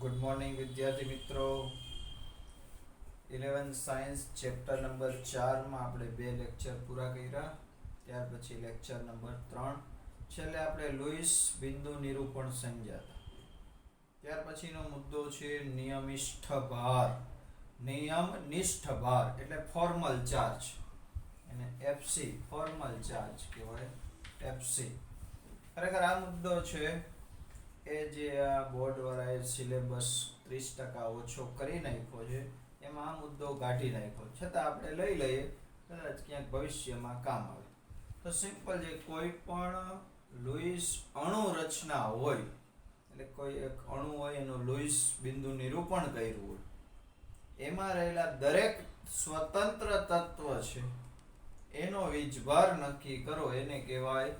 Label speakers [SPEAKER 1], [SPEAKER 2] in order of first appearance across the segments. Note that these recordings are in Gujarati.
[SPEAKER 1] ગુડ મોર્નિંગ વિદ્યાર્થી મિત્રો. 11 સાયન્સ ચેપ્ટર નંબર 4 માં આપણે બે લેક્ચર પૂરા કર્યા. ત્યાર પછી લેક્ચર નંબર 3 છેલ્લે આપણે લુઈસ બિંદુ નિરૂપણ સમજ્યા હતા. ત્યાર પછીનો મુદ્દો છે નિયમિષ્ઠ ભાર. નિયમનિષ્ઠ ભાર એટલે ફોર્મલ ચાર્જ, એને એફસી ફોર્મલ ચાર્જ કહેવાય, એફસી. ખરેખર આ મુદ્દો છે એ જે આ બોર્ડ વાળાએ સિલેબસ 30% ઓછો કરી નાખ્યો છે, એમાં આ મુદ્દો કાઢી નાખ્યો, છતાં આપણે લઈ લઈએ, કદાચ ક્યાંક ભવિષ્યમાં કામ આવે. તો સિમ્પલ છે, કોઈ પણ લુઈસ અણુ રચના હોય, એટલે કોઈ એક અણુ હોય એનું લુઈસ બિંદુ નિરૂપણ કર્યું હોય, એમાં રહેલા દરેક સ્વતંત્ર તત્વ છે એનો વીજભાર નક્કી કરો, એને કહેવાય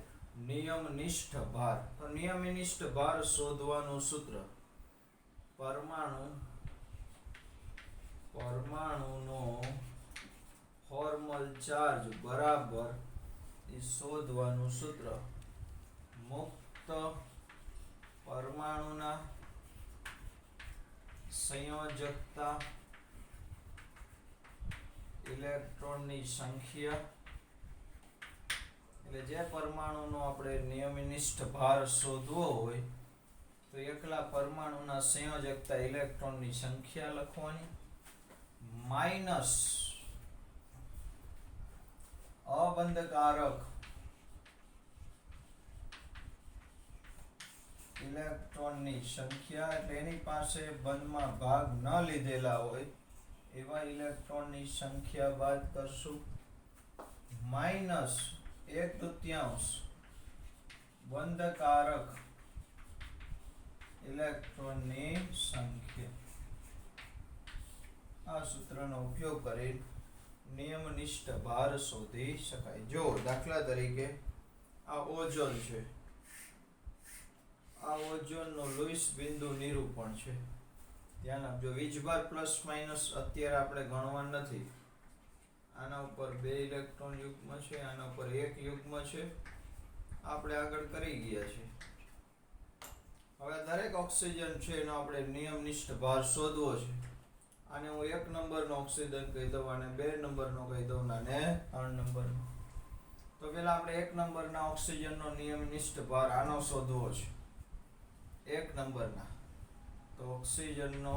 [SPEAKER 1] નિયમનિષ્ઠ ભાર. તો નિયમનિષ્ઠ ભાર શોધવાનું સૂત્ર પરમાણુનો ફોર્મલ ચાર્જ બરાબર એ શોધવાનું સૂત્ર મુક્ત પરમાણુના સંયોજકતા ઇલેક્ટ્રોનની સંખ્યા. એટલે જે પરમાણુનો આપણે નિયમનિષ્ઠ ભાર શોધવો હોય તો એકલા પરમાણુના સંયોજકતા ઇલેક્ટ્રોનની સંખ્યા લખવાની માઇનસ અબંધકારક ઇલેક્ટ્રોનની સંખ્યા, એટલે એની પાસે બંધમાં ભાગ ન લીધેલા હોય એવા ઇલેક્ટ્રોનની સંખ્યા બાદ કરશું, માઇનસ 1/2 બંધકારક ઇલેક્ટ્રોનની સંખ્યા. આ સૂત્રનો ઉપયોગ કરી નિયમનિષ્ઠ ભાર શોધી શકાય. જો દાખલા તરીકે આ ઓઝોન છે, આ ઓઝોનનું લુઈસ બિંદુ નિરૂપણ છે. ધ્યાન આપજો, વીજભાર પ્લસ માઇનસ અત્યારે આપણે ગણવા નથી. આના ઉપર 2 ઇલેક્ટ્રોન યુગ્મ છે, આના ઉપર 1 યુગ્મ છે, આપણે આગળ કરી ગયા છે. હવે દરેક ઓક્સિજન છે એનો આપણે નિયમનિષ્ઠ ભાર શોધવો છે. આને હું 1 નંબરનો ઓક્સિજન કહી દઉં, આને 2 નંબરનો કહી દઉં, આને 3 નંબરનો. તો પેલા આપણે 1 નંબરના ઓક્સિજનનો નિયમનિષ્ઠ ભાર આનો શોધવો છે, 1 નંબરના. તો ઓક્સિજનનો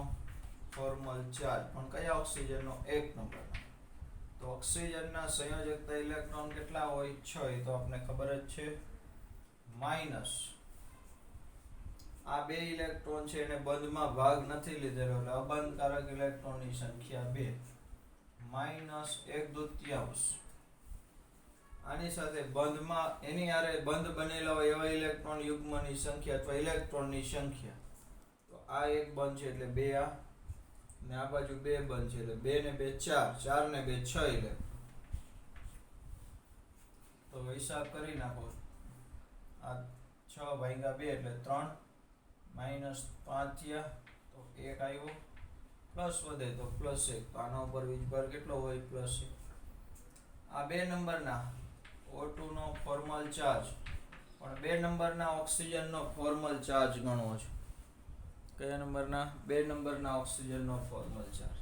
[SPEAKER 1] ફોર્મલ ચાર્જ, પણ કયા ઓક્સિજનનો? 1 નંબરના. તો ઓક્સિજનના સંયોજકતા ઇલેક્ટ્રોન કેટલા હોય? 6. એ તો આપણને ખબર જ છે. માઇનસ આ 2 ઇલેક્ટ્રોન છે એને બંધમાં ભાગ નથી લીધેલો, એટલે અબંધકારક ઇલેક્ટ્રોનની સંખ્યા 2, માઇનસ 1/2. આની સાથે બંધમાં એની હારે બંધ બનેલા હોય એવા ઇલેક્ટ્રોન યુગ્મની સંખ્યા અથવા ઇલેક્ટ્રોનની સંખ્યા. તો આ એક બંધ છે એટલે 2, આ ને આ બાજુ 2 બંધ છે એટલે 2 ને 2 4, 4 ને 2 6 ઇલેક્ટ્રોન. તો હિસાબ કરી નાખો, આ 6/2 એટલે 3, માઇનસ 5 થયા તો 1 આવ્યો, પ્લસ વધે તો +1. તો આના ઉપર વીજભાર કેટલો હોય? +1. આ 2 નંબરના O2 નો ફોર્મલ ચાર્જ, પણ 2 નંબરના ઓક્સિજનનો ફોર્મલ ચાર્જ ગણવો છે. કયા નંબરના? 2 નંબરના ઓક્સિજનનો ફોર્મલ ચાર્જ.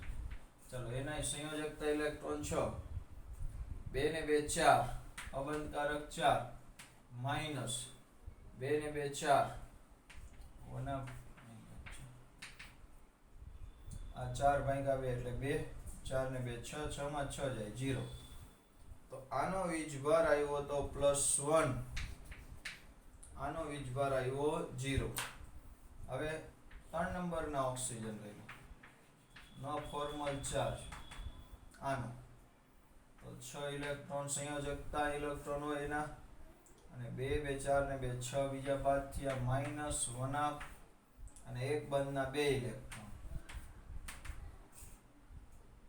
[SPEAKER 1] ચલો, એના સંયોજકતા ઇલેક્ટ્રોન 6, 2 ને 2 4, અબંધકારક 4, માઇનસ 2 ને 2 4, આ 4/2 એટલે 2, 4 ને 2 6, 6 માં 6 જાય 0. તો આનો વીજભાર આવ્યો તો +1, આનો વીજભાર આવ્યો 0. હવે 3 નંબરના ઓક્સિજન લઈ લો, નો ફોર્મલ ચાર્જ આનો. તો 6 ઇલેક્ટ્રોન સંયોજકતા ઇલેક્ટ્રોન હોય એના, અને 2 2 4 ને 2 6 બીજા બાદ થયા, -1/2, અને એક બંધના 2 ઇલેક્ટ્રોન.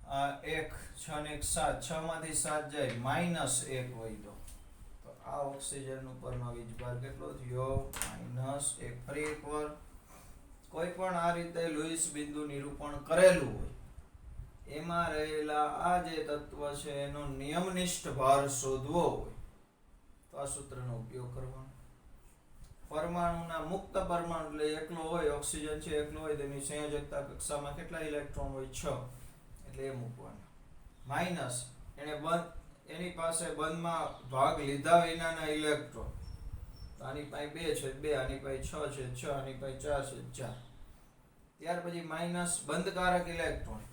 [SPEAKER 1] આ 1, 6 ને 1 7, 6 માંથી 7 જાય, -1 હોય તો આ ઓક્સિજન ઉપરનો વીજભાર કેટલો થયો? -1. ફરી એકવાર, કોઈ પણ આ રીતે લુઈસ બિંદુ નિરૂપણ કરેલું હોય એમાં રહેલા આ જે તત્વ છે એનો નિયમનિષ્ઠ ભાર શોધવો હોય તો આ સૂત્રનો ઉપયોગ કરવાનો. પરમાણુના મુક્ત પરમાણુ એટલે એકલો હોય, ઓક્સિજન છે એકલો હોય, તેની સંયોજકતા કક્ષામાં કેટલા ઇલેક્ટ્રોન હોય? 6. એટલે એ મૂકવાના. માઇનસ એની પાસે બંધમાં ભાગ લીધા વિનાના ઇલેક્ટ્રોન, તો આની પાસે 2 છે 2, આની પાસે 6 છે 6, આની પાસે 4 છે 4. ત્યાર પછી માઇનસ બંધકારક ઇલેક્ટ્રોન,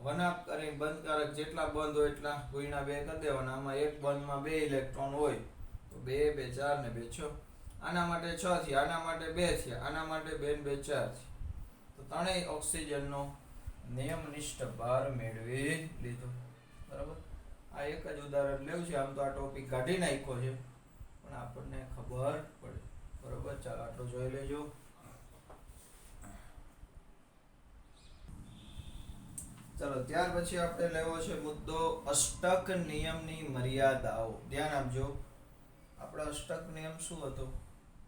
[SPEAKER 1] વનાપ કરી બંધકારક જેટલા બંધ હોય એટલા ગુણ્યા 2 કરી દેવાના. આમાં એક બંધમાં 2 ઇલેક્ટ્રોન હોય તો 2 2 4 ને 2 6. આના માટે 6 થયા, આના માટે 2 થયા, આના માટે 2 ને 2 4 થયા. તો ત્રણેય ઓક્સિજનનો નિયમનિષ્ઠ ભાર મેળવી લીધો. બરાબર. આ એક જ ઉદાહરણ લેવું છે. આમ તો આ ટોપિક કાઢી નાખ્યો છે પણ આપણને ખબર પડે. બરોબર. ચાલો આટલું જોઈ લેજો. ચાલો ત્યાર પછી આપણે લેવો છે મુદ્દો અષ્ટક નિયમની મર્યાદાઓ. ધ્યાન આપજો. આપણો અષ્ટક નિયમ શું હતો?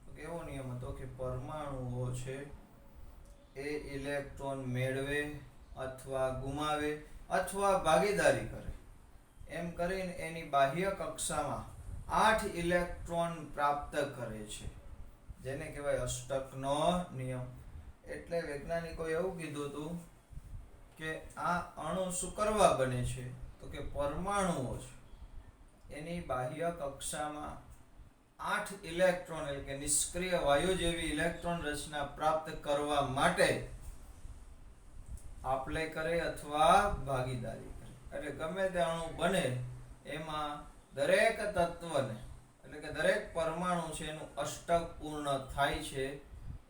[SPEAKER 1] તો કેવો નિયમ હતો કે પરમાણુઓ છે એ ઇલેક્ટ્રોન મેળવે અથવા ગુમાવે અથવા ભાગીદારી કરે, એમ કરીને એની બાહ્ય કક્ષામાં 8 ઇલેક્ટ્રોન પ્રાપ્ત કરે છે, જેને કહેવાય અષ્ટકનો નિયમ. એટલે વૈજ્ઞાનિકોએ એવું કીધું હતું કે આ અણુ શું કરવા બને છે? તો કે પરમાણુઓ છે એની બાહ્ય કક્ષામાં 8 ઇલેક્ટ્રોન એટલે કે નિષ્ક્રિય વાયુ જેવી ઇલેક્ટ્રોન રચના પ્રાપ્ત કરવા માટે આપલે કરે અથવા ભાગીદારી કરે. એટલે ગમે તે અણુ બને એમાં દરેક તત્વને એટલે કે દરેક પરમાણુ છે એનું અષ્ટક પૂર્ણ થાય છે,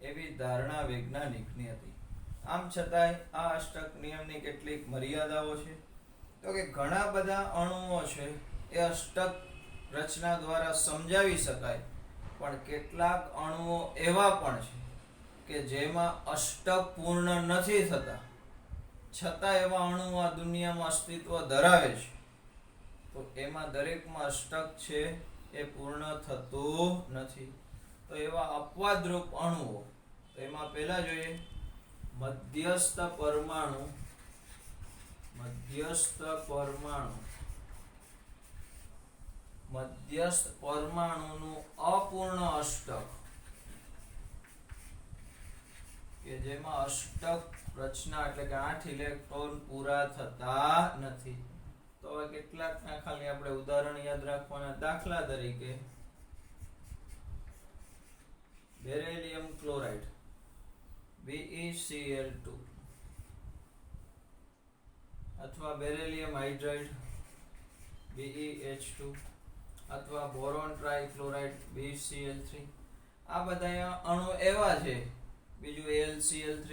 [SPEAKER 1] એવી ધારણા વૈજ્ઞાનિકની હતી. આમ છતાંય આ અષ્ટક નિયમની કેટલીક મર્યાદાઓ છે. તો કે ઘણા બધા અણુઓ છે એ અષ્ટક રચના દ્વારા સમજાવી શકાય, પણ કેટલાક અણુઓ એવા પણ છે કે જેમાં અષ્ટક પૂર્ણ નથી થતા, છતાં એવા અણુઓ આ દુનિયામાં અસ્તિત્વ ધરાવે છે. તો એમાં દરેકમાં અષ્ટક છે એ પૂર્ણ થતું નથી. તો એવા અપવાદરૂપ અણુઓ, તો એમાં પહેલા જોઈએ મધ્યસ્થ પરમાણુ. મધ્યસ્થ પરમાણુનું અપૂર્ણ અષ્ટક, કે જેમાં અષ્ટક રચના એટલે કે 8 ઇલેક્ટ્રોન પૂરા થતા નથી. તો હવે કેટલાકના ખાલી આપણે ઉદાહરણ યાદ રાખવાના. દાખલા તરીકે બેરિલિયમ ક્લોરાઇડ BeCl2 અથવા બેરિલિયમ હાઇડ્રાઇડ BeH2 અથવા બોરોન ટ્રાઇક્લોરાઇડ BeCl3. આ બધા અણુ એવા છે. બીજું AlCl3.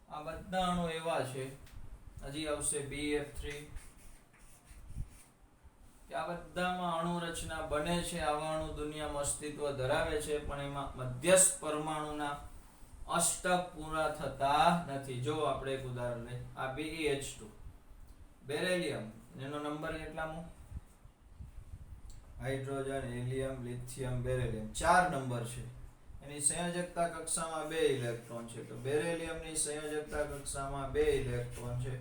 [SPEAKER 1] આ બધા અણુ એવા છે. હજી આવશે BF3. કે આ બધામાં અણુ રચના બને છે. આવા અણુ દુનિયામાં અસ્તિત્વ ધરાવે છે, પણ એમાં મધ્યસ્થ પરમાણુના અષ્ટક પૂરા થતા નથી. જો આપણે એક ઉદાહરણ લઈએ, આ BeH2 બેરિલિયમ, એનો નંબર કેટલામો? Hydrogen, helium, lithium, beryllium 4 number છે. એની સંયોજકતા કક્ષામાં 2 ઇલેક્ટ્રોન છે. તો બેરિલિયમની સંયોજકતા કક્ષામાં 2 ઇલેક્ટ્રોન છે.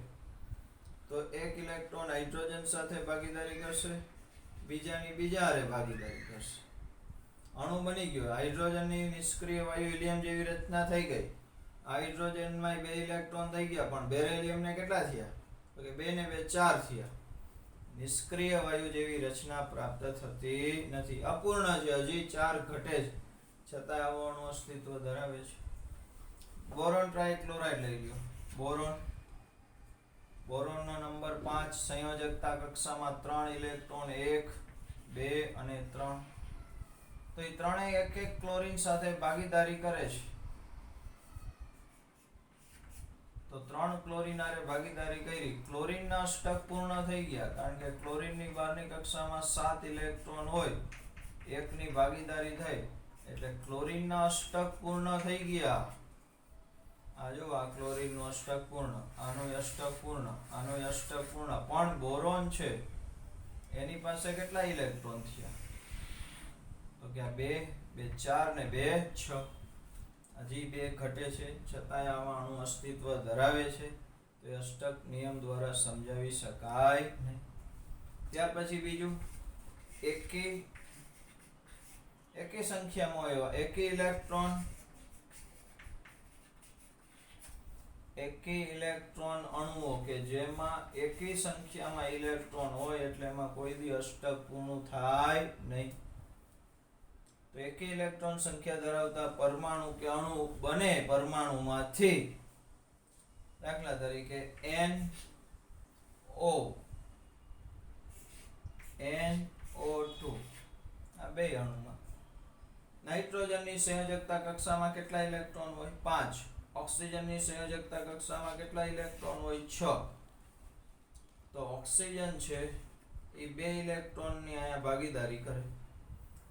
[SPEAKER 1] તો એક ઇલેક્ટ્રોન હાઇડ્રોજન સાથે ભાગીદારી કરશે, બીજાની બીજા હારે ભાગીદારી કરશે. અણુ બની ગયો. હાઇડ્રોજનની નિષ્ક્રિય વાયુ હિલિયમ જેવી રચના થઈ ગઈ. હાઇડ્રોજનમાં 2 ઇલેક્ટ્રોન થઈ ગયા, પણ બેરિલિયમને કેટલા થયા? તો કે 2 ને 2 4 થયા. નિષ્ક્રિય વાયુ જેવી રચના પ્રાપ્ત થતી નથી. અપૂર્ણ છે, હજી 4 ઘટે છે, છતાં આવો અણુ અસ્તિત્વ ધરાવે છે. બોરોન ટ્રાઇક્લોરાઇડ લઈ લ્યો. બોરોનનો નંબર 5, સંયોજકતા કક્ષામાં 3 ઇલેક્ટ્રોન 1 2 અને 3. તો એ ત્રણેય એક એક ક્લોરીન સાથે ભાગીદારી કરે છે. તો 3 ક્લોરીન હારે ભાગીદારી કરી. ક્લોરીનના અષ્ટક પૂર્ણ થઈ ગયા, કારણ કે ક્લોરીનની બહારની કક્ષામાં 7 ઇલેક્ટ્રોન હોય, એકની ભાગીદારી થઈ એટલે ક્લોરીનના અષ્ટક પૂર્ણ થઈ ગયા. આ જો આ ક્લોરીનનું અષ્ટક પૂર્ણ, આનું અષ્ટક પૂર્ણ, આનું અષ્ટક પૂર્ણ. પણ બોરોન છે એની પાસે કેટલા ઇલેક્ટ્રોન થયા? તો કે આ 2 2 4 ને 2 6. હજી 2 ઘટે છે, છતાંય આવા અણુ અસ્તિત્વ ધરાવે છે. તો એ અષ્ટક નિયમ દ્વારા સમજાવી શકાય નહીં. ત્યાર પછી બીજું એકી સંખ્યામાં એવા એકી ઇલેક્ટ્રોન અણુઓ કે જેમાં એકી સંખ્યામાં ઇલેક્ટ્રોન હોય એટલે એમાં કોઈ દી અષ્ટક પૂર્ણ થાય નહીં. તો એકી ઇલેક્ટ્રોન સંખ્યા ધરાવતા પરમાણુ કે અણુ બને પરમાણુમાંથી. દાખલા તરીકે NO2 આ બે અણુમાં નાઇટ્રોજનની સંયોજકતા કક્ષામાં કેટલા ઇલેક્ટ્રોન હોય? 5. ઓક્સિજનની સંયોજકતા કક્ષામાં કેટલા ઇલેક્ટ્રોન હોય? 6. તો ઓક્સિજન છે એ 2 ઇલેક્ટ્રોનની અહીંયા ભાગીદારી કરે.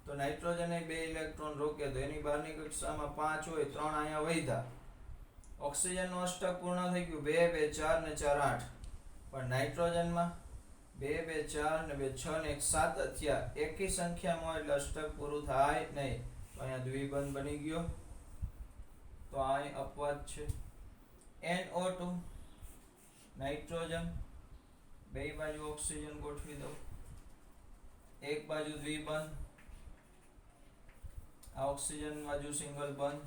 [SPEAKER 1] તો નાઇટ્રોજને 2 ઇલેક્ટ્રોન રોકે તો એની બહારની કક્ષામાં 5 હોય, 3 અહીંયા વધ્યા. ઓક્સિજનનું અષ્ટક પૂર્ણ થઈ ગયું 2 2 4 ને 4 8. પણ નાઇટ્રોજનમાં 2 2 4 ને 2 6 ને 1 7 થયા. એકી સંખ્યામાં એટલે અષ્ટક પૂરું થાય નહીં. તો અહીંયા દ્વિબંધ બની ગયો. તો આ અહીં અપવાદ છે. NO2 નાઇટ્રોજન, બે બાજુ ઓક્સિજન ગોઠવી દો, એક બાજુ દ્વિબંધ, આ ઓક્સિજન બાજુ સિંગલ બંધ.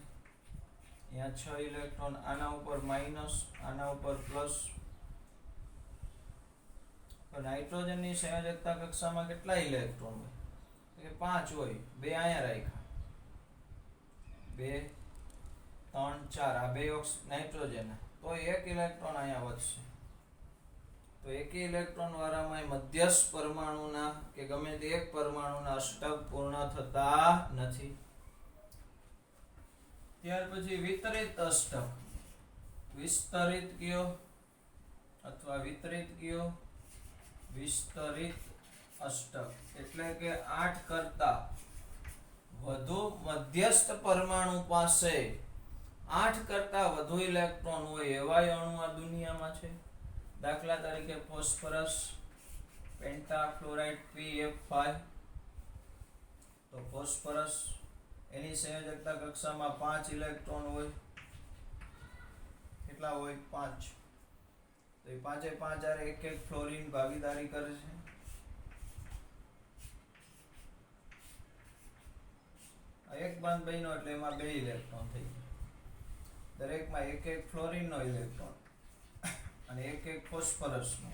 [SPEAKER 1] અહીંયા 6 ઇલેક્ટ્રોન, આના ઉપર માઇનસ, આના ઉપર પ્લસ. તો નાઇટ્રોજનની સંયોજકતા કક્ષામાં કેટલા ઇલેક્ટ્રોન હોય? 5 હોય, 2 અહીંયા રાખ્યા, 2 3 4 આ બે નાઇટ્રોજન, તો 1 ઇલેક્ટ્રોન અહીંયા વધશે. તો એકી ઇલેક્ટ્રોન વાળામાં મધ્યસ્થ પરમાણુના કે ગમે તે એક પરમાણુના અષ્ટક પૂર્ણ થતા નથી. ત્યાર પછી વિતરિત અષ્ટક, વિસ્તરિત કયો અથવા વિતરિત કયો? વિસ્તરિત અષ્ટક એટલે કે 8 કરતા વધુ મધ્યસ્થ પરમાણુ પાસે 8 કરતા વધુ ઇલેક્ટ્રોન હોય એવા અણુ આ દુનિયામાં છે. દાખલા તરીકે ફોસ્ફરસ, પેન્ટાફ્લોરાઇડ PF5. તો ફોસ્ફરસ એની સંયોજકતા કક્ષામાં 5 ઇલેક્ટ્રોન હોય. કેટલા હોય? 5. તો એ 5 એ 5 આરે એક એક ફ્લોરીન ભાગીદારી કરે છે. એક બંધ બન્યો એટલે એમાં 2 ઇલેક્ટ્રોન થઈ ગયા. દરેકમાં એક એક ફ્લોરીનનો ઇલેક્ટ્રોન અને એક એક ફોસ્ફરસનો.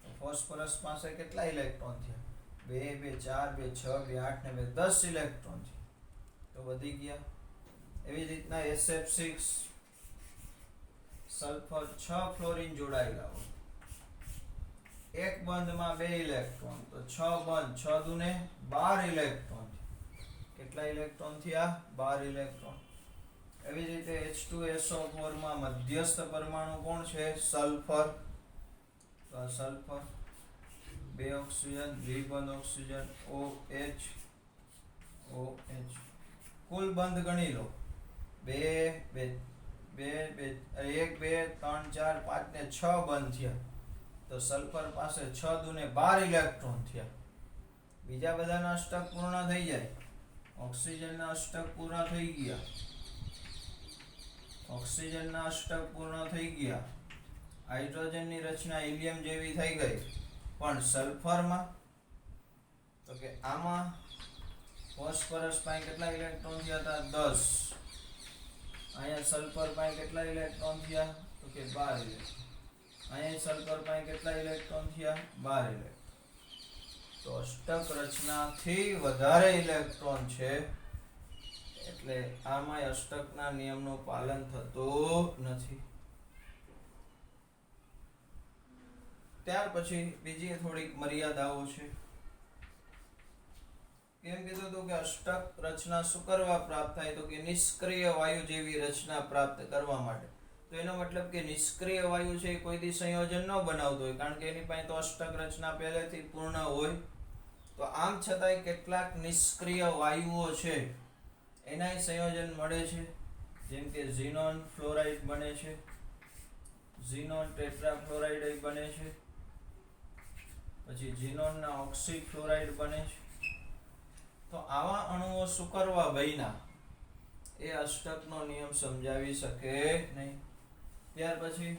[SPEAKER 1] તો ફોસ્ફરસ પાસે કેટલા ઇલેક્ટ્રોન થયા? 2 2 4 2 6 2 8 ને 2 10 ઇલેક્ટ્રોન છે. તો વધી ગયા. એવી રીતના SF6 સલ્ફર 6 ફ્લોરીન જોડાયેલા હોય. એક બંધમાં 2 ઇલેક્ટ્રોન, તો 6 બંધ, 6 દુને 12 ઇલેક્ટ્રોન. કેટલા ઇલેક્ટ્રોન થયા? 12 ઇલેક્ટ્રોન. એવી રીતે H2SO4 માં મધ્યસ્થ પરમાણુ કોણ છે? સલ્ફર. તો આ સલ્ફર, 2 ઓક્સિજન, દ્વિબંધ ઓક્સિજન, OH OH. કુલ બંધ ગણી લો. 1 2 3 4 5 ને 6 બંધ થયા. તો સલ્ફર પાસે 6 દુને 12 ઇલેક્ટ્રોન થયા. બીજા બધાના અષ્ટક પૂર્ણ થઈ જાય. ઓક્સિજનના અષ્ટક પૂર્ણ થઈ ગયા. ઓક્સિજનના અષ્ટક પૂર્ણ થઈ ગયા. હાઇડ્રોજનની રચના હિલિયમ જેવી થઈ ગઈ. પણ સલ્ફરમાં તો કે આમાં ફોસ્ફરસ પાસે કેટલા ઇલેક્ટ્રોન થયા હતા? 10. અહીંયા સલ્ફર પાસે કેટલા ઇલેક્ટ્રોન થયા? તો કે 12 ઇલેક્ટ્રોન. અહીંયા સલ્ફર પાસે કેટલા ઇલેક્ટ્રોન થયા? 12 ઇલેક્ટ્રોન. તો અષ્ટક રચનાથી વધારે ઇલેક્ટ્રોન છે એટલે આમાં અષ્ટકના નિયમનું પાલન થતું નથી. ત્યાર પછી બીજી થોડીક મર્યાદાઓ છે. કેમ કીધું હતું કે અષ્ટક રચના શું કરવા પ્રાપ્ત થાય? તો કે નિષ્ક્રિય વાયુ જેવી રચના પ્રાપ્ત કરવા માટે. તો એનો મતલબ કે નિષ્ક્રિય વાયુ છે એ કોઈ દી સંયોજન ન બનાવતો હોય, કારણ કે એની પાસે તો અષ્ટક રચના પહેલેથી પૂર્ણ હોય. તો આમ છતાંય કેટલાક નિષ્ક્રિય વાયુઓ છે એનાય સંયોજન મળે છે. જેમ કે ઝીનોન ફ્લોરાઇડ બને છે, ઝીનોન ટેટ્રાફ્લોરાઇડ બને છે, પછી ઝીનોનના ઓક્સીફ્લોરાઇડ બને છે. તો આવા અણુઓ શું કરવા બન્યા એ અષ્ટકનો નિયમ સમજાવી શકે નહીં. ત્યાર પછી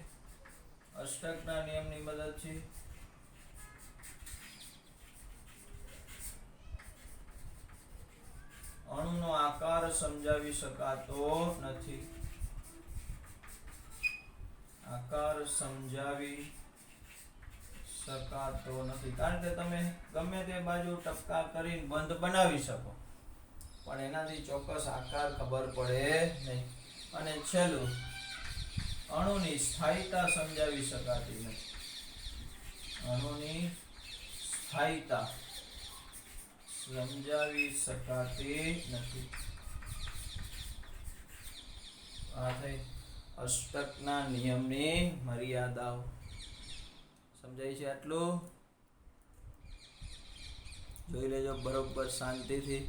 [SPEAKER 1] અષ્ટકના નિયમની મદદથી અણુનો આકાર સમજાવી શકાતો નથી. આકાર સમજાવી શકાતો નથી, કારણ કે તમે ગમે તે બાજુ ટપકા કરીને બંધ બનાવી શકો પણ એનાથી ચોક્કસ આકાર ખબર પડે નહીં. અને છેલ્લું, અણુની સ્થાયીતા સમજાવી શકાતી નથી. અણુની સ્થાયીતા સમજાવી શકાતી નથી. આ થઈ અષ્ટકના નિયમની મર્યાદાઓ. સમજાય છે આટલું? જોઈ લેજો બરોબર શાંતિથી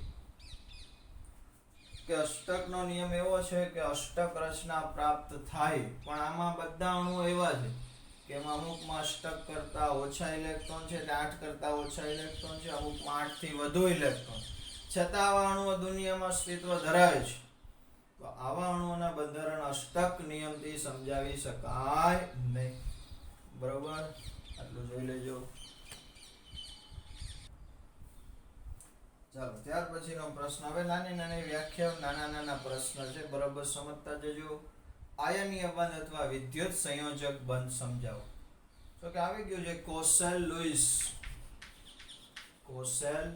[SPEAKER 1] કે અષ્ટકનો નિયમ એવો છે કે અષ્ટક રચના પ્રાપ્ત થાય, પણ આમાં બધા અણુ એવા છે કે એમાં અમુકમાં અષ્ટક કરતા ઓછા ઇલેક્ટ્રોન છે, એટલે 8 કરતા ઓછા ઇલેક્ટ્રોન છે, અમુકમાં 8 થી વધુ ઇલેક્ટ્રોન, છતાં આવા અણુઓ દુનિયામાં અસ્તિત્વ ધરાવે છે. તો આવા અણુઓના બંધારણ અષ્ટક નિયમથી સમજાવી શકાય નહીં. બરોબર, આટલું જોઈ લેજો. ચાલો, ત્યાર પછીનો પ્રશ્ન. હવે નાની નાની વ્યાખ્યાઓ, નાના નાના પ્રશ્ન છે, બરોબર સમજતા જજો. આયનીય બંધ અથવા વિદ્યુત સંયોજક બંધ સમજાવો. તો કે આવી ગયું છે કોસેલ લુઈસ. કોસેલ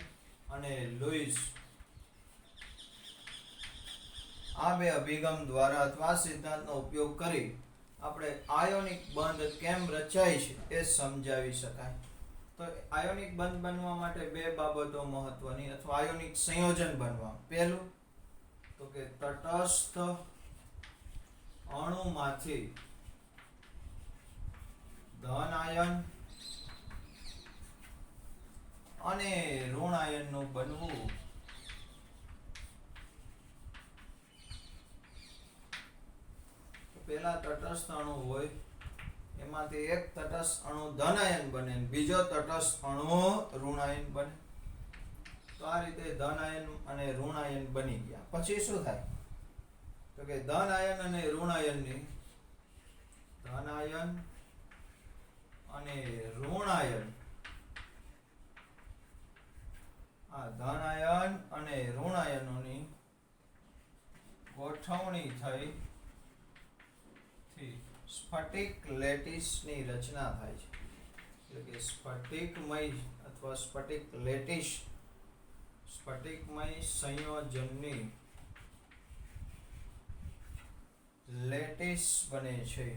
[SPEAKER 1] અને લુઈસ આ બે અભિગમ દ્વારા અથવા સિદ્ધાંતનો ઉપયોગ કરી આપણે આયોનિક બંધ કેમ રચાય છે એ સમજાવી શકાય. તો આયોનિક બંધ બનવા માટે બે બાબતો મહત્વની, અથવા આયોનિક સંયોજન બનવા. પહેલું તો કે તટસ્થ અણુમાંથી ધન આયન અને ઋણ આયનનું બનવું. પેલા તટસ્થ અણુ હોય એમાંથી એક તટસ્થ અણુ ધન આયન બને, બીજો તટસ્થ અણુ ઋણ આયન બને. તો આ રીતે ધન આયન અને ઋણ આયન બની ગયા. પછી શું થાય? તો કે ધન આયન અને ઋણ આયનની ધન આયન અને ઋણ આયન ધન આયન અને ઋણ આયનોની ગોઠવણી થઈ સ્ફટિક લેટિસની રચના થાય છે. એટલે કે સ્ફટિકમય અથવા સ્ફટિક લેટિસ, સ્ફટિકમય સંયોજનની લેટિસ બને છે.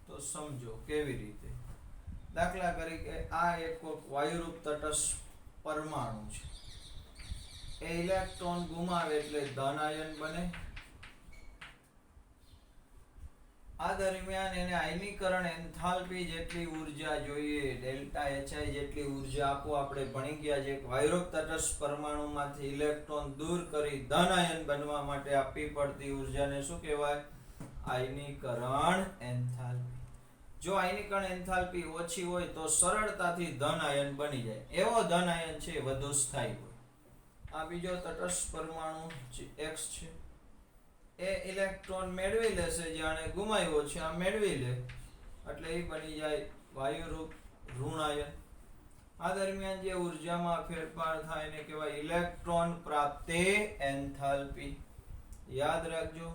[SPEAKER 1] તો સમજો કેવી રીતે. દાખલા તરીકે આ એક વાયુરૂપ તટસ્થ પરમાણુ છે. એ ઇલેક્ટ્રોન ગુમાવે એટલે ધન આયન બને. આ દરમિયાન એને આયનીકરણ એન્થાલ્પી જેટલી ઉર્જા જોઈએ, ડેલ્ટા એચઆઈ જેટલી ઉર્જા આપો. આપણે ભણી ગયા છે કે વાયુરૂપ તટસ્થ પરમાણુમાંથી ઇલેક્ટ્રોન દૂર કરી ધન આયન બનવા માટે આપવી પડતી ઉર્જાને શું કહેવાય? આયનીકરણ એન્થાલ્પી. જો આયનીકરણ એન્થાલ્પી ઓછી હોય તો સરળતાથી ધન આયન બની જાય. એવો ધન આયન છે વધુ સ્થાયી હોય. આ બીજો તટસ્થ પરમાણુ X છે, એ ઇલેક્ટ્રોન મેળવી લેશે, જાણે ગુમાવ્યો છે આ મેળવી લે, એટલે એ બની જાય વાયુરૂપ ઋણ આયન. આ દરમિયાન જે ઉર્જામાં ફેરફાર થાય એને કહેવાય ઇલેક્ટ્રોન પ્રાપ્તિ એન્થાલ્પી. યાદ રાખજો,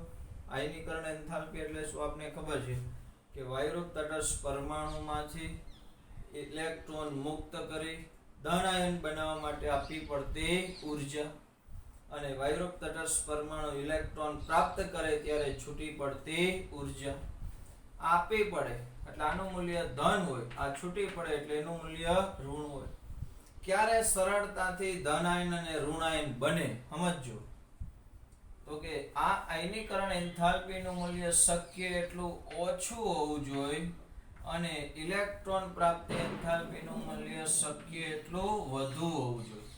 [SPEAKER 1] આયનીકરણ એન્થાલ્પી એટલે શું આપને ખબર છે કે વાયુરૂપ તટસ્થ પરમાણુમાંથી ઇલેક્ટ્રોન મુક્ત કરી ધન આયન બનાવવા માટે આપવી પડતી ઉર્જા, અને વાયુરૂપ તટસ્થ પરમાણુ ઇલેક્ટ્રોન પ્રાપ્ત કરે ત્યારે છૂટી પડતી ઉર્જા આપવી પડે એટલે આનું મૂલ્ય ધન હોય, આ છૂટી પડે એટલે એનું મૂલ્ય ઋણ હોય. ક્યારે સરળતાથી ધન આયન અને ઋણ આયન બને સમજો. તો કે આ આયનીકરણ એન્થાલ્પીનું મૂલ્ય શક્ય એટલું ઓછું હોવું જોઈએ અને ઇલેક્ટ્રોન પ્રાપ્તિ એન્થાલ્પીનું મૂલ્ય શક્ય એટલું વધુ હોવું જોઈએ.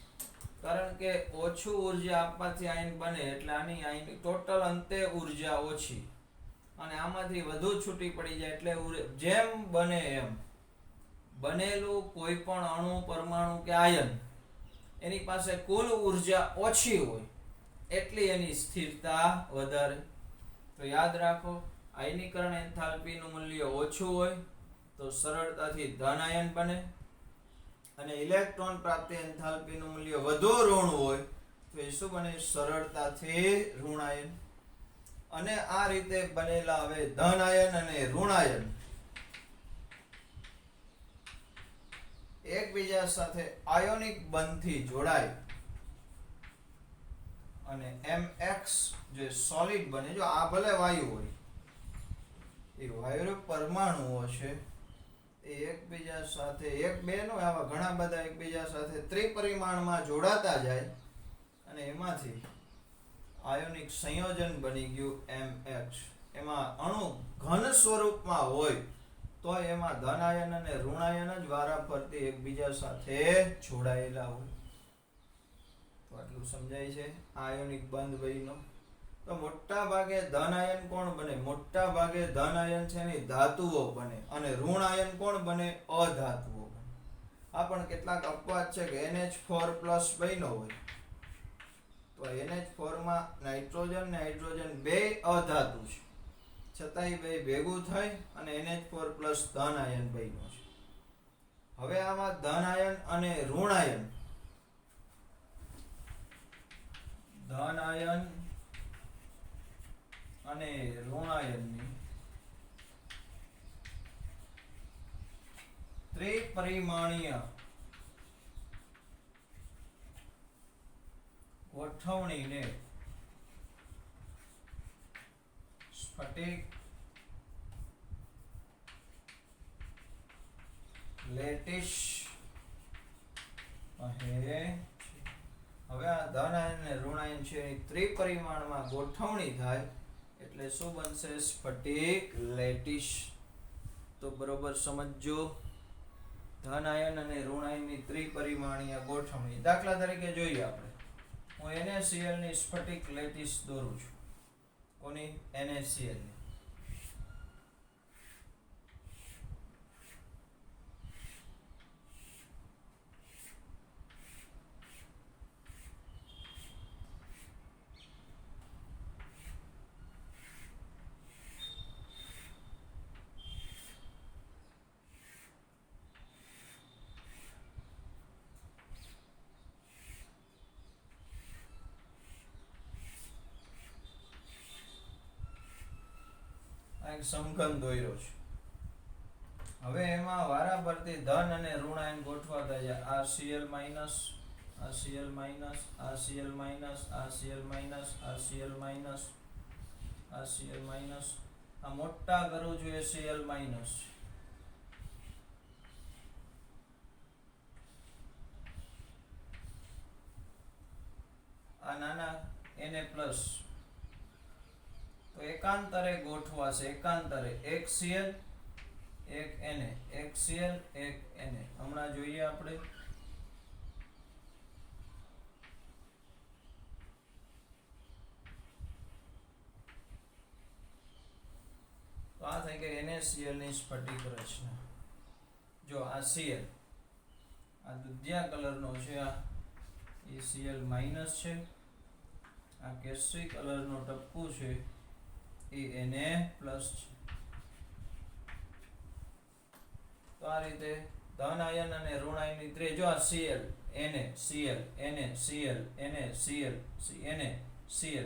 [SPEAKER 1] કારણ કે ઓછું ઉર્જા આપવાથી આયન બને એટલે આની આયન ટોટલ અંતે ઉર્જા ઓછી અને આમાંથી વધુ છૂટી પડી જાય એટલે જેમ બને એમ બનેલું કોઈ પણ અણુ, પરમાણુ કે આયન એની પાસે કુલ ઉર્જા ઓછી હોય એટલી એની સ્થિરતા વધારે. તો યાદ રાખો, આયનીકરણ એન્થાલ્પીનું મૂલ્ય ઓછું હોય તો સરળતાથી ધન આયન બને અને ઇલેક્ટ્રોન પ્રાપ્તિ એન્થાલ્પીનું મૂલ્ય વધુ ઋણ હોય તો એ શું બને? સરળતાથી ઋણાયન. અને આ રીતે બનેલા હવે ધન આયન અને ઋણાયન એકબીજા સાથે આયોનિક બંધથી જોડાય અને mx જે સોલિડ બને, જો આ ભલે વાયુ હોય, એ વાયુના પરમાણુઓ છે એ એકબીજા સાથે એક બે નો આવા ઘણા બધા એકબીજા સાથે ત્રિપરિમાણમાં જોડાતા જાય અને એમાંથી આયોનિક સંયોજન બની ગયું mx. એમાં અણુ ઘન સ્વરૂપમાં હોય તો એમાં ધન આયન અને ઋણાયન જ વારાફરતી એકબીજા સાથે જોડાયેલા હોય. તો આટલું સમજાય છે આયોનિક બંધ વયનો. તો મોટા ભાગે ધન આયન કોણ બને? મોટા ભાગે ધન આયન છે ને ધાતુઓ બને અને ઋણ આયન કોણ બને? અધાતુઓ બને. આ પણ કેટલાક અપવાદ છે કે NH4+ બન્યો હોય તો NH4 માં નાઇટ્રોજન ને હાઇડ્રોજન બે અધાતુ છે, છતાંય બે ભેગું થઈ અને NH4+ ધન આયન બન્યો છે. હવે આમાં ધન આયન અને ઋણ આયન, ધન આયન અને ઋણાયનની ત્રિપરિમાણીય ગોઠવણીને સ્ફટિક લેટિસ કહે છે. હવે આ ધન આયન અને ઋણાયન છે એની ત્રિપરિમાણમાં ગોઠવણી થાય એટલે શું બનશે? સ્ફટિક લેટિસ. તો બરોબર સમજો. ધન આયન અને ઋણાયનની ત્રિપરિમાણીય ગોઠવણી. દાખલા તરીકે જોઈએ આપણે, હું NaCl ની સ્ફટિક લેટિસ દોરું છું. કોની? NaCl ની. સમઘન દોર્યો છે. હવે એમાં વારાફરતી ધન અને ઋણાયન ગોઠવાતા જાય. આ Cl માઇનસ, આ Cl માઇનસ, આ Cl માઇનસ, આ Cl માઇનસ, આ Cl માઇનસ, આ Cl માઇનસ. આ મોટા કરું છું એ Cl માઇનસ, આ નાના Na પ્લસ. તો એકાંતરે ગોઠવાશે, એકાંતરે એક Cl એક Na, એક Cl એક Na. હમણાં જોઈએ આપણે. તો આ થઈ ગઈ NaCl ની સ્ફટિક રચના. જો આ Cl, આ દુધિયા કલરનો છે, આ એ Cl માઇનસ છે. આ કેસરી કલરનો ટપકું છે એ Na પ્લસ છે. તો આ રીતે ધન આયન અને ઋણ આયનની ત્રિ, જો આ Cl Na Cl Na Cl Na Cl Na Cl,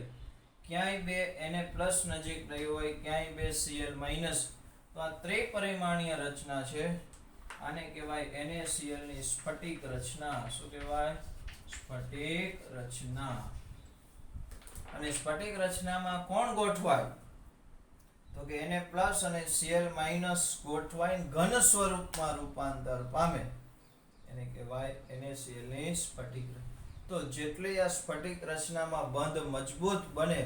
[SPEAKER 1] ક્યાંય બે Na પ્લસ નજીક રહી હોય, ક્યાંય બે Cl માઇનસ. તો આ ત્રિપરિમાણીય રચના છે. આને કહેવાય NaCl ની સ્ફટિક રચના. શું કહેવાય? સ્ફટિક રચના. અને સ્ફટિક રચનામાં કોણ ગોઠવાય? તો કે Na પ્લસ અને Cl માઇનસ ગોઠવાય ઘન સ્વરૂપમાં રૂપાંતર પામે, એને કહેવાય NaCl ની સ્ફટિક. તો જેટલી આ સ્ફટિક રચનામાં બંધ મજબૂત બને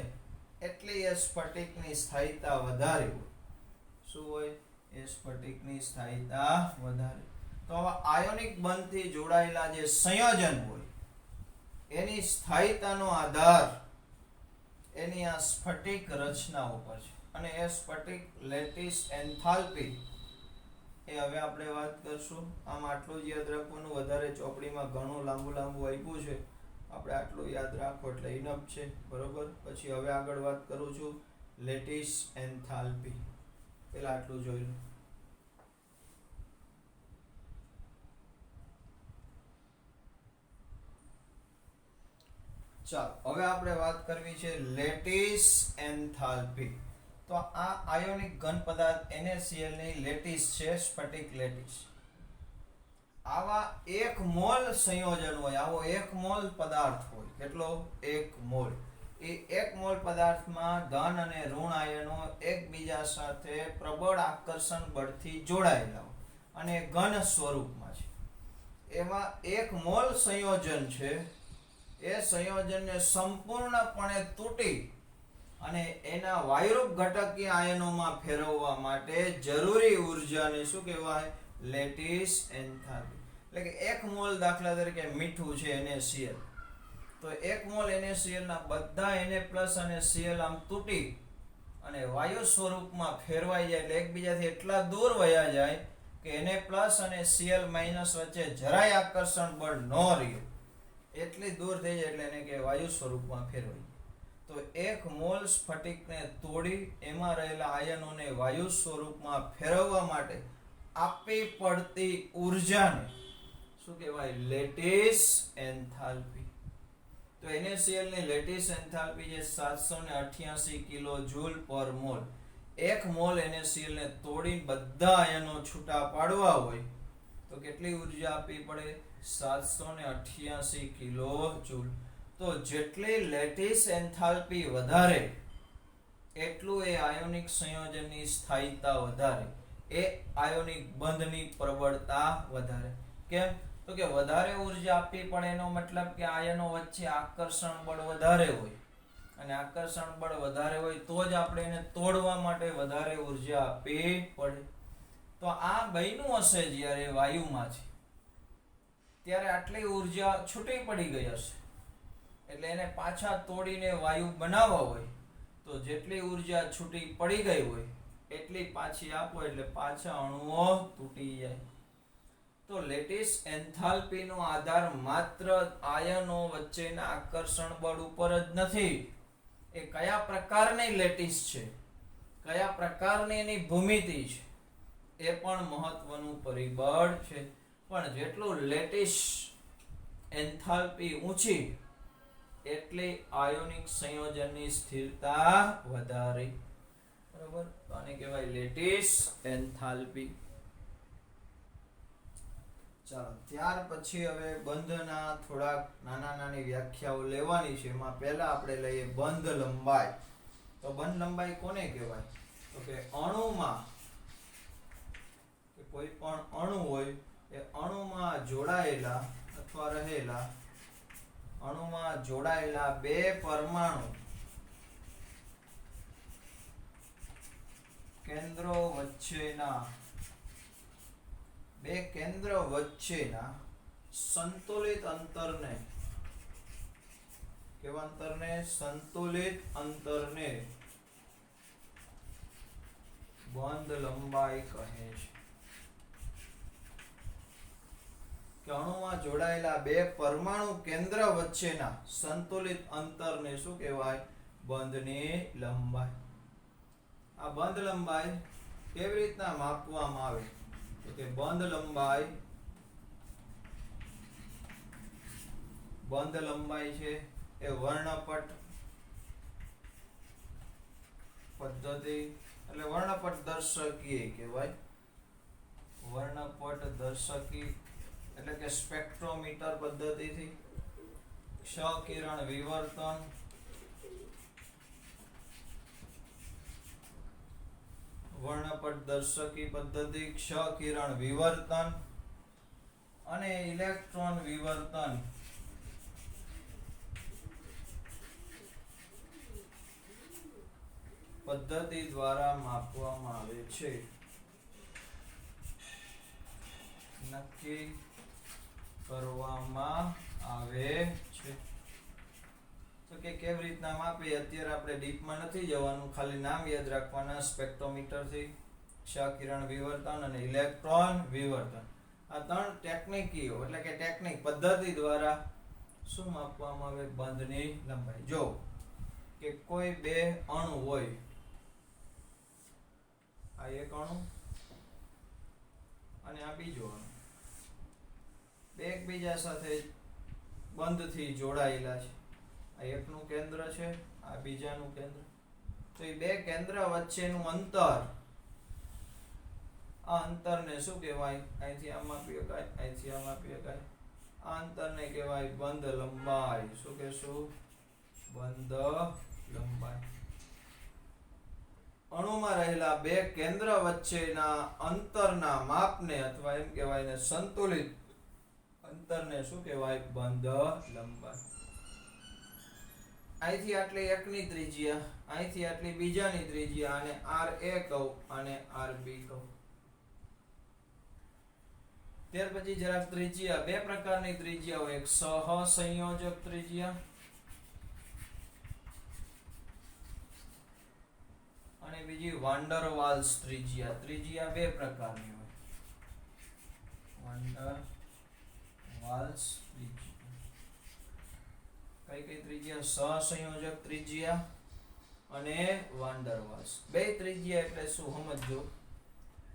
[SPEAKER 1] એટલી એ સ્ફટિકની સ્થાયીતા વધારે હોય. શું હોય? એ સ્ફટિકની સ્થાયીતા વધારે. તો આવા આયોનિક બંધથી જોડાયેલા જે સંયોજન હોય એની સ્થાયીતાનો આધાર એની આ સ્ફટિક રચના ઉપર છે. અને એ સ્ફટિક લેટિસ એન્થાલ્પી એ હવે આપણે વાત કરશું. આમ આટલું જ યાદ રાખવાનું, વધારે ચોપડીમાં ઘણું લાંબુ આપ્યું છે. આપણે આટલું યાદ રાખો એટલે ઇનફ છે. બરોબર. પછી હવે આગળ વાત કરું છું લેટિસ એન્થાલ્પી. પહેલા આટલું જોઈ લો. ચાલો હવે આપણે વાત કરવી છે લેટિસ એન્થાલ્પી. તો આ આયોનિક ઘન પદાર્થ NaCl ની લેટિસ છે, સ્ફટિક લેટિસ. આવા 1 મોલ સંયોજન હોય, આવો 1 મોલ પદાર્થ હોય. કેટલો? 1 મોલ. એ 1 મોલ પદાર્થમાં ધન અને ઋણ આયનો એકબીજા સાથે પ્રબળ આકર્ષણ બળથી જોડાયેલા હોય અને ઘન સ્વરૂપમાં છે. એમાં 1 મોલ સંયોજન છે, એ સંયોજનને સંપૂર્ણપણે તૂટી અને એના વાયુરૂપ ઘટકીય આયનોમાં ફેરવવા માટે જરૂરી ઉર્જાને શું કહેવાય? Lattice enthalpy. એટલે કે 1 મોલ, દાખલા તરીકે મીઠું છે NaCl, તો 1 મોલ NaCl ના બધા Na+ અને Cl આમ તૂટી અને વાયુ સ્વરૂપમાં ફેરવાઈ જાય, એટલે એકબીજાથી એટલા દૂર વયા જાય કે Na+ અને Cl- વચ્ચે જરાય આકર્ષણ બળ ન રહે, એટલી દૂર થઈ જાય, એટલે એને કે વાયુ સ્વરૂપમાં ફેરવાઈ. તો 1 મોલ સ્ફટિકને તોડી એમાં રહેલા આયનોને વાયુ સ્વરૂપમાં ફેરવવા માટે આપવી પડતી ઉર્જાને શું કહેવાય? Lattice enthalpy. તો NaCl ની લેટિસ એન્થાલ્પી છે 788 કિલો જૂલ પર મોલ. 1 મોલ NaCl ને તોડી બધા આયનો છૂટા પાડવા હોય તો કેટલી ઉર્જા આપવી પડે? 788 કિલો જૂલ. તો જેટલી લેટિસ એન્થાલ્પી વધારે એટલું એ આયોનિક સંયોજનની સ્થાયીતા વધારે, એ આયોનિક બંધની પ્રબળતા વધારે. કેમ? તો કે વધારે ઉર્જા આપવી પડે એનો મતલબ કે આયનો વચ્ચે આકર્ષણ બળ વધારે હોય, અને આકર્ષણ બળ વધારે હોય તો જ આપણે એને તોડવા માટે વધારે ઉર્જા આપવી પડે. તો આ બન્યું હશે જ્યારે વાયુમાં છે ત્યારે આટલી ઉર્જા છૂટી પડી ગઈ હશે, એટલે એને પાછા તોડીને વાયુ બનાવવા હોય તો જેટલી ઉર્જા છૂટી પડી ગઈ હોય એટલી પાછી આપો, એટલે પાછા અણુઓ તૂટી જાય. તો લેટિસ એન્થાલ્પીનો આધાર માત્ર આયનો વચ્ચેના આકર્ષણ બળ ઉપર જ નથી. એ કયા પ્રકારની લેટિસ છે, કયા પ્રકારની એની ભૂમિતિ છે, એ પણ મહત્વનું પરિબળ છે. પણ જેટલું લેટિસ એન્થાલ્પી ઊંચી એટલી આયોનિક સંયોજનની સ્થિરતા વધારે. બરાબર? તો આને કહેવાય લેટિસ એન્થાલ્પી. ચાલો, ત્યાર પછી હવે બંધના થોડાક નાની વ્યાખ્યાઓ લેવાની છે. એમાં પહેલા આપણે લઈએ બંધ લંબાઈ. તો બંધ લંબાઈ કોને કહેવાય? તો કે અણુમાં, કે કોઈ પણ અણુ હોય એ અણુમાં જોડાયેલા અથવા રહેલા, અણુમાં જોડાયેલા બે પરમાણુ કેન્દ્રો વચ્ચેના, બે કેન્દ્ર વચ્ચેના સંતુલિત અંતરને, કેવા અંતરને? સંતુલિત અંતરને બંધ લંબાઈ કહે છે. કે અણુમાં જોડાયેલા બે પરમાણુ કેન્દ્ર વચ્ચેના સંતુલિત અંતરને શું કહેવાય? બંધની લંબાઈ. આ બંધ લંબાઈ કેવી રીતના માપવામાં આવે? તો કે બંધ લંબાઈ છે એ વર્ણપટ પદ્ધતિ, એટલે વર્ણપટ દર્શકી કહેવાય. વર્ણપટ દર્શકી એટલે કે સ્પેક્ટ્રોમીટર પદ્ધતિથી ક્ષ કિરણ વિવર્તન, વર્ણપટ દર્શકી પદ્ધતિ, ક્ષ કિરણ વિવર્તન અને ઇલેક્ટ્રોન વિવર્તન પદ્ધતિ દ્વારા માપવામાં આવે છે. નક્કી કરવામાં આવે છે. તો કે કેવી રીતના માપીએ અત્યારે આપણે ડીપમાં નથી જવાનું, ખાલી નામ યાદ રાખવાના. સ્પેક્ટ્રોમીટરથી, ક્ષ કિરણ વિવર્તન અને ઇલેક્ટ્રોન વિવર્તન, આ ત્રણ ટેકનિકીઓ એટલે કે ટેકનિક પદ્ધતિ દ્વારા શું માપવામાં આવે? બંધની લંબાઈ. જો કે કોઈ બે અણુ હોય, આ એક અણુ અને આ બીજો અણુ, બે એકબીજા સાથે બંધથી જોડાયેલા છે આ એકનું કેન્દ્ર છે, આ બીજાનું કેન્દ્ર. તો એ બે કેન્દ્ર વચ્ચેનું અંતર, આ અંતરને શું કહેવાય? અહીંથી આમ માપી શકાય, અહીંથી આમ માપી શકાય. આ અંતરને કહેવાય બંધ લંબાઈ. શું કહેશું? બંધ લંબાઈ. અણુમાં રહેલા બે કેન્દ્ર વચ્ચેના અંતરના માપને અથવા એમ કહેવાય ને સંતુલિત અંતરને શું કહેવાય? બંધ લંબાઈ. અહીંથી આટલી એકની ત્રિજ્યા, અહીંથી આટલી બીજાની ત્રિજ્યા, અને RA કહું અને RB કહું. ત્યાર પછી જરાક ત્રિજ્યા, બે પ્રકારની ત્રિજ્યા હોય, એક સહસંયોજક ત્રિજ્યા અને બીજી વાન્ડર વાલ્સ ત્રિજ્યા. ત્રિજ્યા બે પ્રકારની હોય, વાન્ડર વાલ્સ ત્રિજ્યા. કઈ કઈ ત્રિજ્યા? સહસંયોજક ત્રિજ્યા અને વાન્ડર વાલ્સ. બે ત્રિજ્યા એટલે શું સમજો,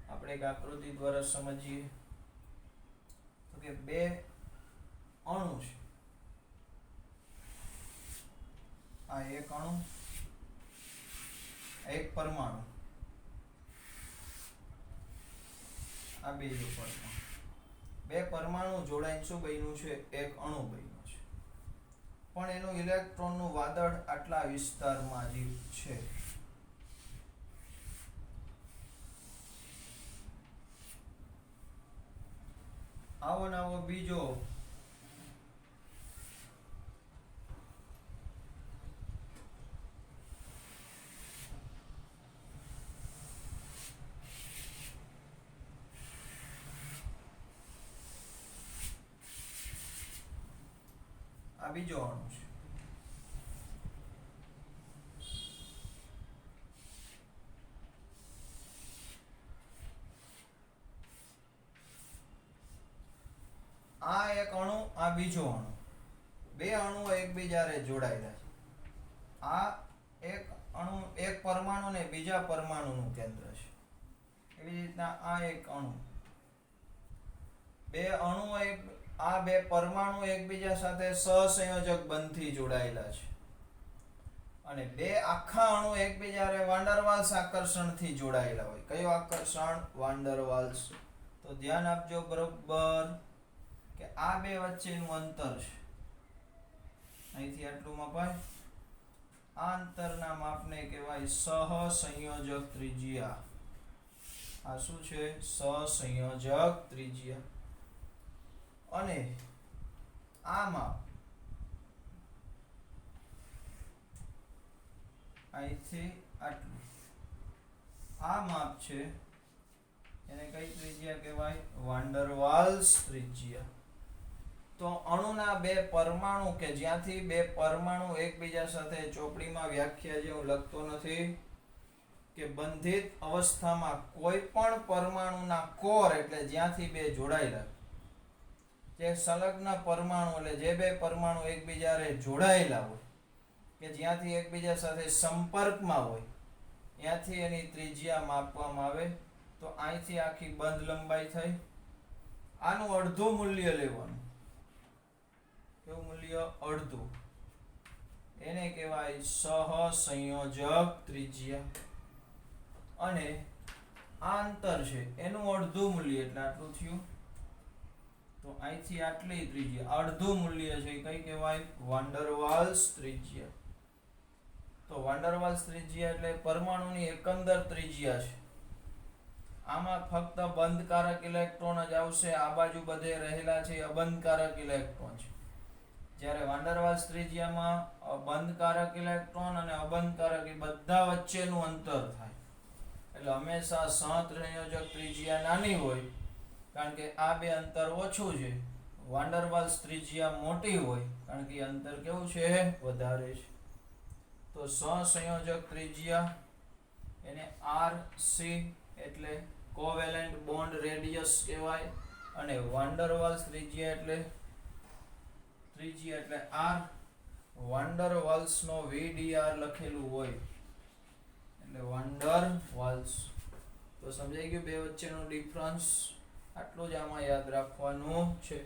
[SPEAKER 1] આપણે એક આકૃતિ દ્વારા સમજીએ. તો કે બે અણુ છે, આ એક અણુ, એક પરમાણુ, આ બીજું પરમાણુ. બે પરમાણુ જોડાઈને શું બન્યું છે? એક અણુ બન્યો છે. પણ એનું ઇલેક્ટ્રોનનું વાદળ આટલા વિસ્તારમાં જ છે. આવો ને આવો બીજો આ બીજો અણુ છે. આ એક અણુ, આ બીજો અણુ. બે અણુઓ એકબીજારે જોડાયેલા છે. આ એક અણુ, એક પરમાણુ ને બીજા પરમાણુનું કેન્દ્ર છે. એવી રીતના આ એક અણુ, બે અણુઓ આ બે પરમાણુ એકબીજા સાથે સહસંયોજક બંધથી જોડાયેલા છે. અને બે આખા અણુ એકબીજારે વાન્ડર વાલ્સ આકર્ષણથી જોડાયેલા હોય. કયો આકર્ષણ? વાન્ડર વાલ્સ. તો ધ્યાન આપજો બરોબર કે આ બે વચ્ચેનું અંતર છે, અહીંથી આટલું મપાય. આ અંતરના માપને કહેવાય સહસંયોજક ત્રિજ્યા. આ શું છે? સહસંયોજક ત્રિજ્યા. અને આ માપ અહીંથી આટલું, આ માપ છે, એને કઈ ત્રિજ્યા કહેવાય? વાન્ડર વાલ્સ ત્રિજ્યા. તો અણુના બે પરમાણુ કે જ્યાંથી બે પરમાણુ એકબીજા સાથે, ચોપડીમાં વ્યાખ્યા જે હું લખતો નથી, કે બંધિત અવસ્થામાં કોઈ પણ પરમાણુના કોર એટલે જ્યાંથી બે જોડાયેલા, જે સંલગ્ન પરમાણુ એટલે જે બે પરમાણુ એકબીજારે જોડાયેલા હોય, કે જ્યાંથી એકબીજા સાથે સંપર્કમાં હોય, ત્યાંથી એની ત્રિજ્યા માપવામાં આવે. તો અહીંથી આખી બંધ લંબાઈ થઈ. આનું અડધું મૂલ્ય લેવાનું. કેવું મૂલ્ય? અડધું. એને કહેવાય સહસંયોજક ત્રિજ્યા. અને આ અંતર છે એનું અડધું મૂલ્ય એટલે આટલું થયું. તો અહીંથી આટલી ત્રિજ્યા, અડધું મૂલ્ય છે, કઈ કહેવાય? વાન્ડર વાલ્સ ત્રિજ્યા. તો વાન્ડર વાલ્સ ત્રિજ્યા એટલે પરમાણુની એકંદર ત્રિજ્યા છે. આમાં ફક્ત બંધકારક ઇલેક્ટ્રોન જ આવશે, આ બાજુ બધે રહેલા છે અબંધકારક ઇલેક્ટ્રોન છે. જ્યારે વાન્ડર વાલ્સ ત્રિજ્યામાં બંધકારક ઇલેક્ટ્રોન અને અબંધકારક એ બધા વચ્ચેનું અંતર થાય. એટલે હંમેશા સહસંયોજક ત્રિજ્યા નાની હોય, કારણ કે આ બે અંતર ઓછું છે. વાન્ડર વાલ્સ ત્રિજ્યા મોટી હોય, કારણ કે અંતર કેવું છે? વધારે છે. તો સહસંયોજક ત્રિજ્યા એને RC એટલે કોવેલેન્ટ બોન્ડ રેડિયસ કહેવાય. અને વાન્ડર વાલ્સ ત્રિજ્યા એટલે R. વાન્ડર વાલ્સ નો VDR લખેલું હોય એટલે વાન્ડર વાલ્સ. તો સમજાઈ ગયું બે વચ્ચેનો ડિફરન્સ? આટલું જ આમાં યાદ રાખવાનું છે.